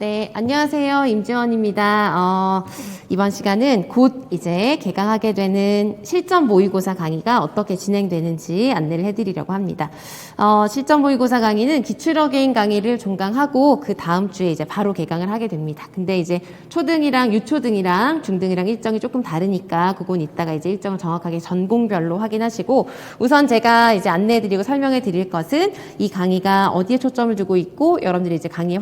네, 안녕하세요. 임지원입니다. 이번 시간은 곧 이제 개강하게 되는 실전 모의고사 강의가 어떻게 진행되는지 안내를 해드리려고 합니다. 실전 모의고사 강의는 기출어게인 강의를 종강하고 그 다음 주에 이제 바로 개강을 하게 됩니다. 근데 이제 초등이랑 유초등이랑 중등이랑 일정이 조금 다르니까 그건 이따가 이제 일정을 정확하게 전공별로 확인하시고, 우선 제가 이제 안내해드리고 설명해드릴 것은 이 강의가 어디에 초점을 두고 있고, 여러분들이 이제 강의를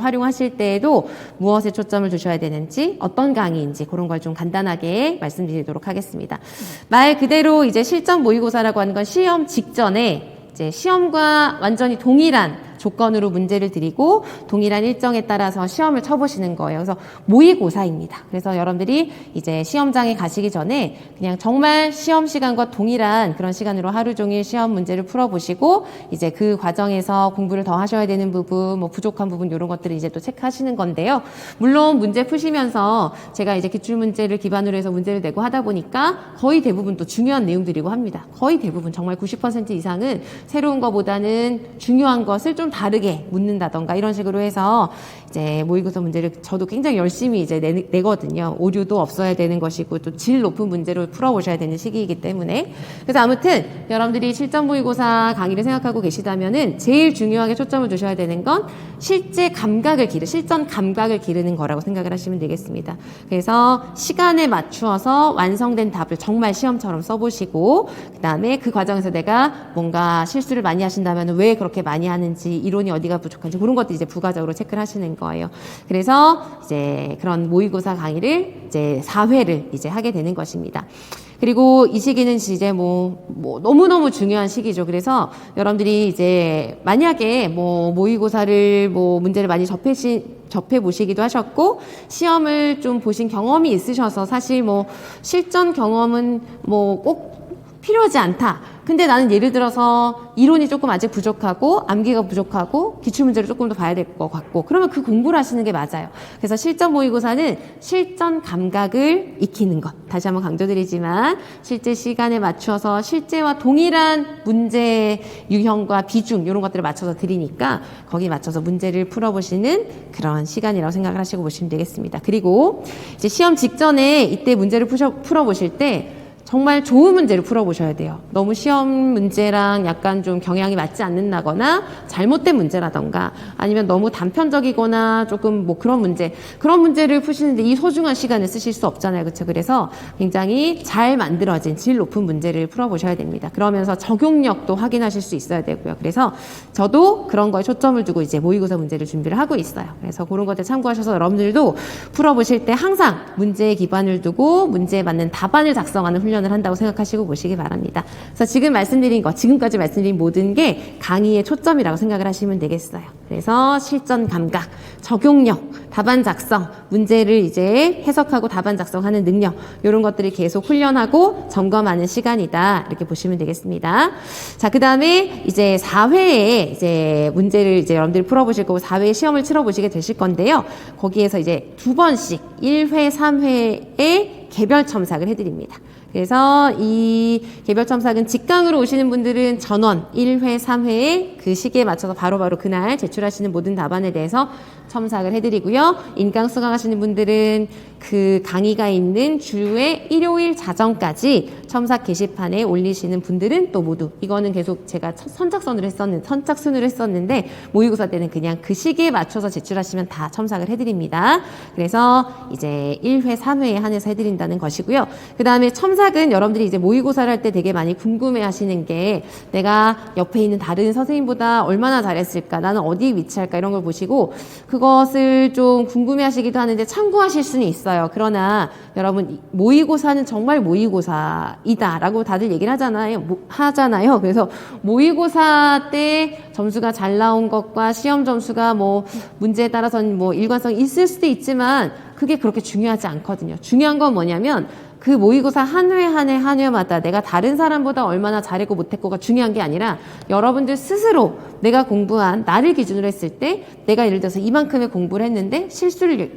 활용하실 때에도 무엇에 초점을 두셔야 되는지, 어떤 강의인지 그런 걸 좀 간단하게 말씀드리도록 하겠습니다. 말 그대로 이제 실전 모의고사라고 하는 건 시험 직전에 이제 시험과 완전히 동일한 조건으로 문제를 드리고 동일한 일정에 따라서 시험을 쳐보시는 거예요. 그래서 모의고사입니다. 그래서 여러분들이 이제 시험장에 가시기 전에 그냥 정말 시험 시간과 동일한 그런 시간으로 하루 종일 시험 문제를 풀어보시고, 이제 그 과정에서 공부를 더 하셔야 되는 부분, 뭐 부족한 부분, 이런 것들을 이제 또 체크하시는 건데요. 물론 문제 푸시면서 제가 이제 기출문제를 기반으로 해서 문제를 내고 하다 보니까 거의 대부분 또 중요한 내용들이고 합니다. 거의 대부분 정말 90% 이상은 새로운 것보다는 중요한 것을 좀 다르게 묻는다던가 이런 식으로 해서 이제 모의고사 문제를 저도 굉장히 열심히 이제 내거든요. 오류도 없어야 되는 것이고 또 질 높은 문제를 풀어보셔야 되는 시기이기 때문에. 그래서 아무튼 여러분들이 실전 모의고사 강의를 생각하고 계시다면은 제일 중요하게 초점을 두셔야 되는 건 실전 감각을 기르는 거라고 생각을 하시면 되겠습니다. 그래서 시간에 맞추어서 완성된 답을 정말 시험처럼 써보시고, 그 다음에 그 과정에서 내가 뭔가 실수를 많이 하신다면 왜 그렇게 많이 하는지, 이론이 어디가 부족한지 그런 것도 이제 부가적으로 체크를 하시는 거예요. 그래서 이제 그런 모의고사 강의를 이제 4회를 이제 하게 되는 것입니다. 그리고 이 시기는 이제 너무너무 중요한 시기죠. 그래서 여러분들이 이제 만약에 모의고사를 문제를 많이 접해 보시기도 하셨고, 시험을 좀 보신 경험이 있으셔서 사실 실전 경험은 꼭 필요하지 않다. 근데 나는 예를 들어서 이론이 조금 아직 부족하고 암기가 부족하고 기출문제를 조금 더 봐야 될 것 같고, 그러면 그 공부를 하시는 게 맞아요. 그래서 실전 모의고사는 실전 감각을 익히는 것. 다시 한번 강조드리지만 실제 시간에 맞춰서 실제와 동일한 문제 유형과 비중 이런 것들을 맞춰서 드리니까 거기에 맞춰서 문제를 풀어보시는 그런 시간이라고 생각을 하시고 보시면 되겠습니다. 그리고 이제 시험 직전에 이때 문제를 풀어보실 때 정말 좋은 문제를 풀어보셔야 돼요. 너무 시험 문제랑 약간 좀 경향이 맞지 않는다거나 잘못된 문제라던가 아니면 너무 단편적이거나 조금 그런 문제를 푸시는데 이 소중한 시간을 쓰실 수 없잖아요. 그렇죠? 그래서 굉장히 잘 만들어진 질 높은 문제를 풀어보셔야 됩니다. 그러면서 적용력도 확인하실 수 있어야 되고요. 그래서 저도 그런 거에 초점을 두고 이제 모의고사 문제를 준비를 하고 있어요. 그래서 그런 것들 참고하셔서 여러분들도 풀어보실 때 항상 문제에 기반을 두고 문제에 맞는 답안을 작성하는 훈련을 한다고 생각하시고 보시기 바랍니다. 그래서 지금까지 말씀드린 모든 게 강의의 초점이라고 생각을 하시면 되겠어요. 그래서 실전 감각, 적용력, 답안 작성, 문제를 이제 해석하고 답안 작성하는 능력, 이런 것들을 계속 훈련하고 점검하는 시간이다. 이렇게 보시면 되겠습니다. 자, 그 다음에 이제 4회에 이제 문제를 이제 여러분들이 풀어보실 거고 4회에 시험을 치러보시게 되실 건데요. 거기에서 이제 2번씩 1회, 3회에 개별 첨삭을 해드립니다. 그래서 이 개별 첨삭은 직강으로 오시는 분들은 전원 1회, 3회에 그 시기에 맞춰서 바로바로 그날 제출하시는 모든 답안에 대해서 첨삭을 해드리고요. 인강 수강하시는 분들은 그 강의가 있는 주의 일요일 자정까지 첨삭 게시판에 올리시는 분들은 또 모두, 이거는 계속 제가 선착순으로 했었는데 모의고사 때는 그냥 그 시기에 맞춰서 제출하시면 다 첨삭을 해드립니다. 그래서 이제 1회, 3회에 한해서 해드린다는 것이고요. 그 다음에 첨삭은 여러분들이 이제 모의고사를 할 때 되게 많이 궁금해 하시는 게, 내가 옆에 있는 다른 선생님보다 얼마나 잘했을까, 나는 어디에 위치할까, 이런 걸 보시고 그것을 좀 궁금해 하시기도 하는데 참고하실 수는 있어요. 그러나 여러분, 모의고사는 정말 모의고사이다 라고 다들 얘기를 하잖아요. 그래서 모의고사 때 점수가 잘 나온 것과 시험 점수가 문제에 따라서는 일관성이 있을 수도 있지만 그게 그렇게 중요하지 않거든요. 중요한 건 뭐냐면 그 모의고사 한 회마다 내가 다른 사람보다 얼마나 잘했고 못했고가 중요한 게 아니라, 여러분들 스스로 내가 공부한 나를 기준으로 했을 때 내가 예를 들어서 이만큼의 공부를 했는데 실수를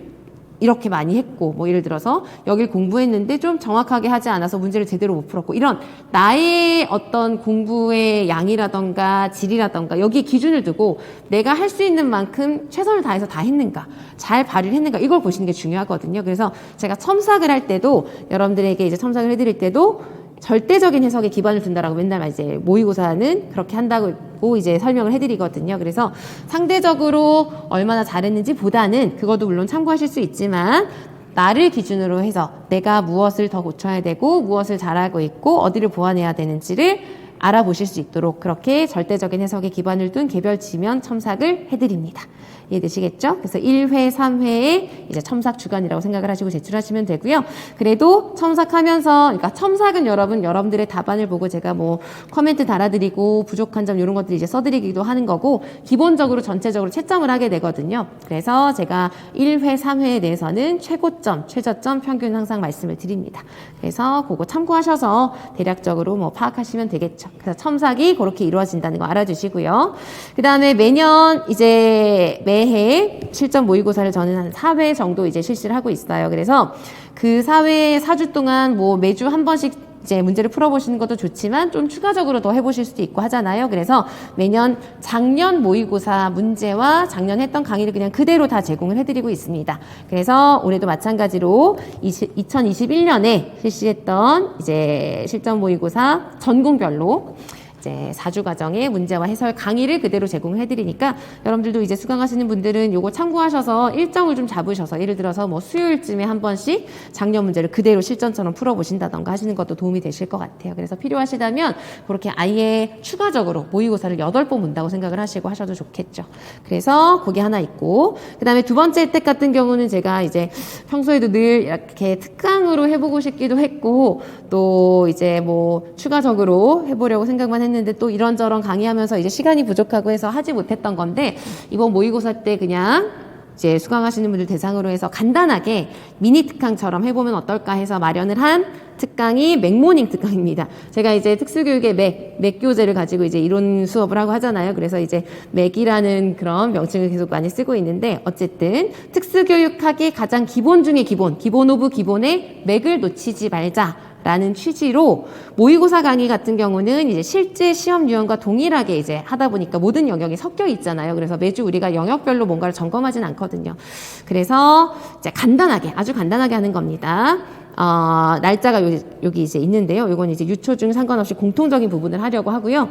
이렇게 많이 했고, 뭐 예를 들어서 여길 공부했는데 좀 정확하게 하지 않아서 문제를 제대로 못 풀었고, 이런 나의 어떤 공부의 양이라던가 질이라던가 여기에 기준을 두고 내가 할 수 있는 만큼 최선을 다해서 다 했는가, 잘 발휘를 했는가, 이걸 보시는 게 중요하거든요. 그래서 제가 첨삭을 할 때도, 여러분들에게 이제 첨삭을 해드릴 때도 절대적인 해석에 기반을 둔다라고 맨날 이제 모의고사는 그렇게 한다고 이제 설명을 해드리거든요. 그래서 상대적으로 얼마나 잘했는지 보다는, 그것도 물론 참고하실 수 있지만, 나를 기준으로 해서 내가 무엇을 더 고쳐야 되고 무엇을 잘하고 있고 어디를 보완해야 되는지를 알아보실 수 있도록 그렇게 절대적인 해석에 기반을 둔 개별 지면 첨삭을 해드립니다. 이해되시겠죠? 그래서 1회, 3회에 이제 첨삭 주간이라고 생각을 하시고 제출하시면 되고요. 그래도 첨삭하면서, 그러니까 첨삭은 여러분들의 답안을 보고 제가 뭐 코멘트 달아드리고 부족한 점 이런 것들 이제 써드리기도 하는 거고, 기본적으로 전체적으로 채점을 하게 되거든요. 그래서 제가 1회, 3회에 대해서는 최고점, 최저점, 평균 항상 말씀을 드립니다. 그래서 그거 참고하셔서 대략적으로 뭐 파악하시면 되겠죠. 그래서 첨삭이 그렇게 이루어진다는 거 알아주시고요. 그 다음에 매년 이제 매해 실전 모의고사를 저는 한 4회 정도 이제 실시를 하고 있어요. 그래서 그 4회 4주 동안 뭐 매주 한 번씩 이제 문제를 풀어보시는 것도 좋지만 좀 추가적으로 더 해보실 수도 있고 하잖아요. 그래서 매년 작년 모의고사 문제와 작년 했던 강의를 그냥 그대로 다 제공을 해드리고 있습니다. 그래서 올해도 마찬가지로 2021년에 실시했던 이제 실전 모의고사 전공별로 이제 4주 과정의 문제와 해설 강의를 그대로 제공을 해드리니까, 여러분들도 이제 수강하시는 분들은 요거 참고하셔서 일정을 좀 잡으셔서, 예를 들어서 뭐 수요일쯤에 한 번씩 작년 문제를 그대로 실전처럼 풀어보신다던가 하시는 것도 도움이 되실 것 같아요. 그래서 필요하시다면 그렇게 아예 추가적으로 모의고사를 8번 문다고 생각을 하시고 하셔도 좋겠죠. 그래서 그게 하나 있고, 그 다음에 두 번째 혜택 같은 경우는 제가 이제 평소에도 늘 이렇게 특강으로 해보고 싶기도 했고, 또 이제 뭐 추가적으로 해보려고 생각만 했는데 또 이런저런 강의하면서 이제 시간이 부족하고 해서 하지 못했던 건데, 이번 모의고사 때 그냥 이제 수강하시는 분들 대상으로 해서 간단하게 미니 특강처럼 해보면 어떨까 해서 마련을 한 특강이 맥모닝 특강입니다. 제가 이제 특수교육의 맥 교재를 가지고 이제 이론 수업을 하고 하잖아요. 그래서 이제 맥이라는 그런 명칭을 계속 많이 쓰고 있는데, 어쨌든 특수교육학의 가장 기본 중에 기본 오브 기본의 맥을 놓치지 말자 라는 취지로 모의고사 강의 같은 경우는 이제 실제 시험 유형과 동일하게 이제 하다 보니까 모든 영역이 섞여 있잖아요. 그래서 매주 우리가 영역별로 뭔가를 점검하진 않거든요. 그래서 이제 간단하게, 아주 간단하게 하는 겁니다. 날짜가 여기 이제 있는데요. 이건 이제 유초중 상관없이 공통적인 부분을 하려고 하고요.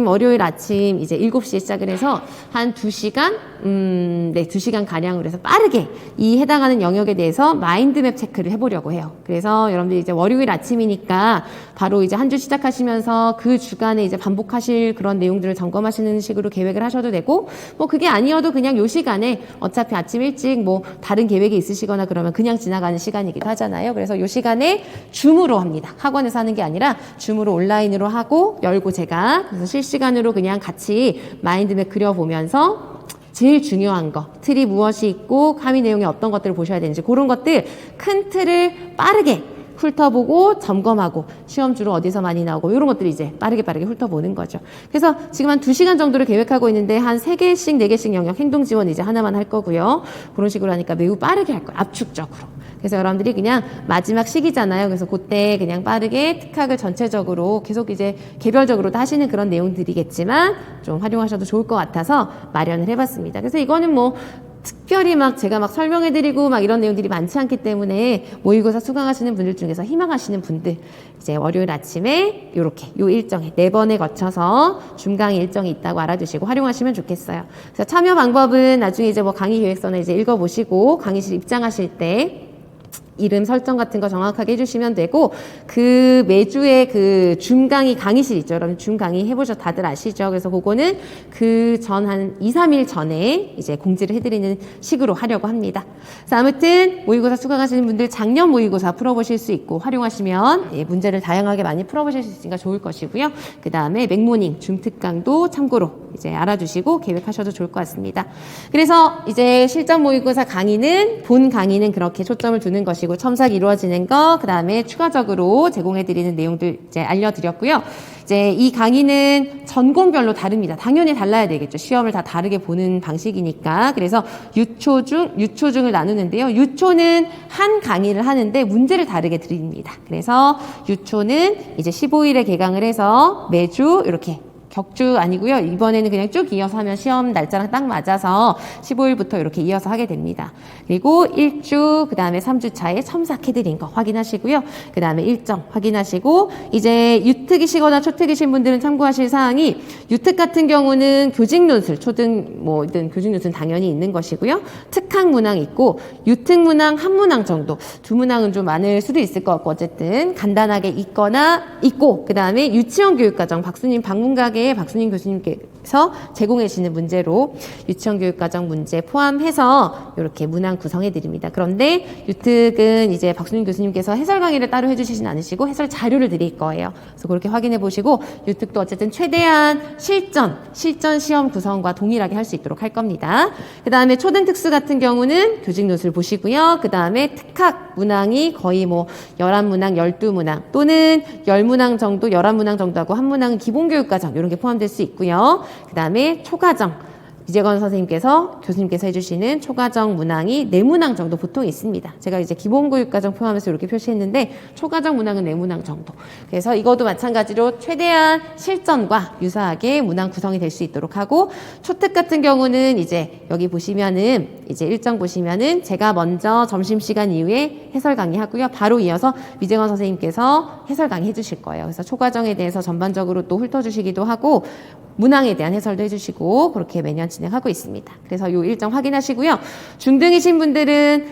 월요일 아침 이제 7시에 시작을 해서 한 2시간, 2시간 가량으로 해서 빠르게 이 해당하는 영역에 대해서 마인드맵 체크를 해보려고 해요. 그래서 여러분들이 이제 월요일 아침이니까 바로 이제 한 주 시작하시면서 그 주간에 이제 반복하실 그런 내용들을 점검하시는 식으로 계획을 하셔도 되고, 뭐 그게 아니어도 그냥 요 시간에 어차피 아침 일찍 뭐 다른 계획이 있으시거나 그러면 그냥 지나가는 시간이기도 하잖아요. 그래서 요 시간에 줌으로 합니다. 학원에서 하는 게 아니라 줌으로 온라인으로 하고 열고 제가 그래서 실시간으로 그냥 같이 마인드맵 그려보면서 제일 중요한 거, 틀이 무엇이 있고 강의 내용에 어떤 것들을 보셔야 되는지 그런 것들 큰 틀을 빠르게 훑어보고 점검하고 시험주로 어디서 많이 나오고 이런 것들을 이제 빠르게 훑어보는 거죠. 그래서 지금 한 2시간 정도를 계획하고 있는데 한 3개씩 4개씩 영역 행동 지원 이제 하나만 할 거고요. 그런 식으로 하니까 매우 빠르게 할 거예요. 압축적으로. 그래서 여러분들이 그냥 마지막 시기잖아요. 그래서 그때 그냥 빠르게 특학을 전체적으로 계속 이제 개별적으로도 하시는 그런 내용들이겠지만 좀 활용하셔도 좋을 것 같아서 마련을 해봤습니다. 그래서 이거는 뭐 특별히 제가 설명해드리고 이런 내용들이 많지 않기 때문에 모의고사 수강하시는 분들 중에서 희망하시는 분들 이제 월요일 아침에 요렇게 요 일정에 4번에 거쳐서 줌강의 일정이 있다고 알아두시고 활용하시면 좋겠어요. 그래서 참여 방법은 나중에 이제 뭐 강의 계획서나 이제 읽어보시고 강의실 입장하실 때 이름 설정 같은 거 정확하게 해주시면 되고, 그 매주에 그 줌 강의 강의실 있죠. 여러분 줌 강의 해보셔 다들 아시죠? 그래서 그거는 그 전 한 2, 3일 전에 이제 공지를 해드리는 식으로 하려고 합니다. 그래서 아무튼 모의고사 수강하시는 분들 작년 모의고사 풀어보실 수 있고 활용하시면 문제를 다양하게 많이 풀어보실 수 있으니까 좋을 것이고요. 그 다음에 맥모닝 줌 특강도 참고로 이제 알아두시고 계획하셔도 좋을 것 같습니다. 그래서 이제 실전 모의고사 강의는 본 강의는 그렇게 초점을 두는 것이고 첨삭 이루어지는 거, 그 다음에 추가적으로 제공해드리는 내용들 이제 알려드렸고요. 이제 이 강의는 전공별로 다릅니다. 당연히 달라야 되겠죠. 시험을 다 다르게 보는 방식이니까. 그래서 유초중을 나누는데요. 유초는 한 강의를 하는데 문제를 다르게 드립니다. 그래서 유초는 이제 15일에 개강을 해서 매주 이렇게 격주 아니고요. 이번에는 그냥 쭉 이어서 하면 시험 날짜랑 딱 맞아서 15일부터 이렇게 이어서 하게 됩니다. 그리고 1주, 그 다음에 3주 차에 첨삭해드린 거 확인하시고요. 그 다음에 일정 확인하시고 이제 유특이시거나 초특이신 분들은 참고하실 사항이 유특 같은 경우는 교직논술, 초등 뭐든 교직논술 당연히 있는 것이고요. 특학 문항 있고 유특 문항 한 문항 정도, 두 문항은 좀 많을 수도 있을 것 같고 어쨌든 간단하게 있거나 있고 그 다음에 유치원 교육과정 박수님 방문가게 박순인 교수님께서 제공해 주시는 문제로 유치원 교육과정 문제 포함해서 이렇게 문항 구성해 드립니다. 그런데 유특은 이제 박순인 교수님께서 해설 강의를 따로 해주시진 않으시고 해설 자료를 드릴 거예요. 그래서 그렇게 확인해 보시고 유특도 어쨌든 최대한 실전 시험 구성과 동일하게 할 수 있도록 할 겁니다. 그 다음에 초등 특수 같은 경우는 교직 노트를 보시고요. 그 다음에 특학 문항이 거의 뭐 11문항, 12문항 또는 10문항 정도, 11문항 정도 하고 한 문항은 기본교육과정 이런 게 포함될 수 있고요. 그 다음에 초과정 이재건 선생님께서 교수님께서 해주시는 초과정 문항이 4문항 정도 보통 있습니다. 제가 이제 기본교육과정 포함해서 이렇게 표시했는데 초과정 문항은 4문항 정도. 그래서 이것도 마찬가지로 최대한 실전과 유사하게 문항 구성이 될 수 있도록 하고 초특 같은 경우는 이제 여기 보시면은 이제 일정 보시면은 제가 먼저 점심시간 이후에 해설 강의 하고요. 바로 이어서 이재건 선생님께서 해설 강의 해주실 거예요. 그래서 초과정에 대해서 전반적으로 또 훑어주시기도 하고 문항에 대한 해설도 해주시고 그렇게 매년 진행하고 있습니다. 그래서 요 일정 확인하시고요. 중등이신 분들은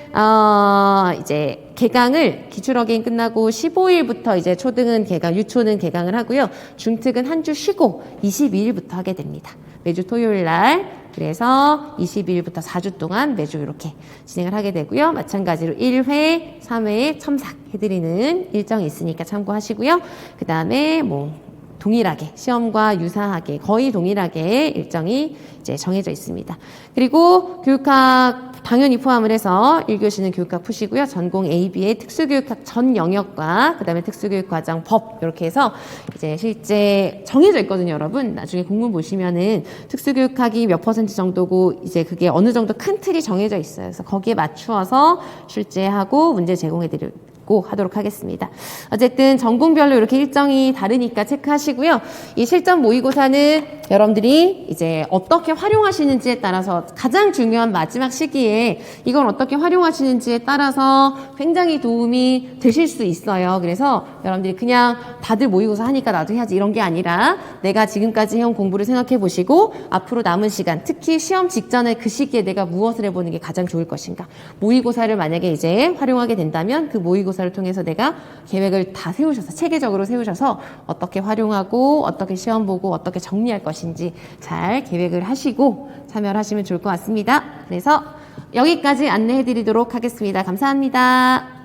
이제 개강을 기출어게인 끝나고 15일부터 이제 초등은 개강, 유초는 개강을 하고요. 중특은 한 주 쉬고 22일부터 하게 됩니다. 매주 토요일 날 그래서 22일부터 4주 동안 매주 이렇게 진행을 하게 되고요. 마찬가지로 1회, 3회에 첨삭해드리는 일정이 있으니까 참고하시고요. 그 다음에 뭐 동일하게 시험과 유사하게 거의 동일하게 일정이 이제 정해져 있습니다. 그리고 교육학 당연히 포함을 해서 1교시는 교육학 푸시고요. 전공 AB의 특수교육학 전 영역과 그다음에 특수교육과정 법 이렇게 해서 이제 실제 정해져 있거든요, 여러분. 나중에 공문 보시면은 특수교육학이 몇 % 정도고 이제 그게 어느 정도 큰 틀이 정해져 있어요. 그래서 거기에 맞추어서 출제하고 문제 제공해 드릴 하도록 하겠습니다. 어쨌든 전공별로 이렇게 일정이 다르니까 체크하시고요. 이 실전 모의고사는 여러분들이 이제 어떻게 활용하시는지에 따라서 가장 중요한 마지막 시기에 이걸 어떻게 활용하시는지에 따라서 굉장히 도움이 되실 수 있어요. 그래서 여러분들이 그냥 다들 모의고사 하니까 나도 해야지 이런 게 아니라 내가 지금까지 해온 공부를 생각해 보시고 앞으로 남은 시간, 특히 시험 직전에 그 시기에 내가 무엇을 해보는 게 가장 좋을 것인가. 모의고사를 만약에 이제 활용하게 된다면 그 모의고사를 통해서 내가 계획을 다 세우셔서 체계적으로 세우셔서 어떻게 활용하고 어떻게 시험 보고 어떻게 정리할 것인지 잘 계획을 하시고 참여를 하시면 좋을 것 같습니다. 그래서 여기까지 안내해 드리도록 하겠습니다. 감사합니다.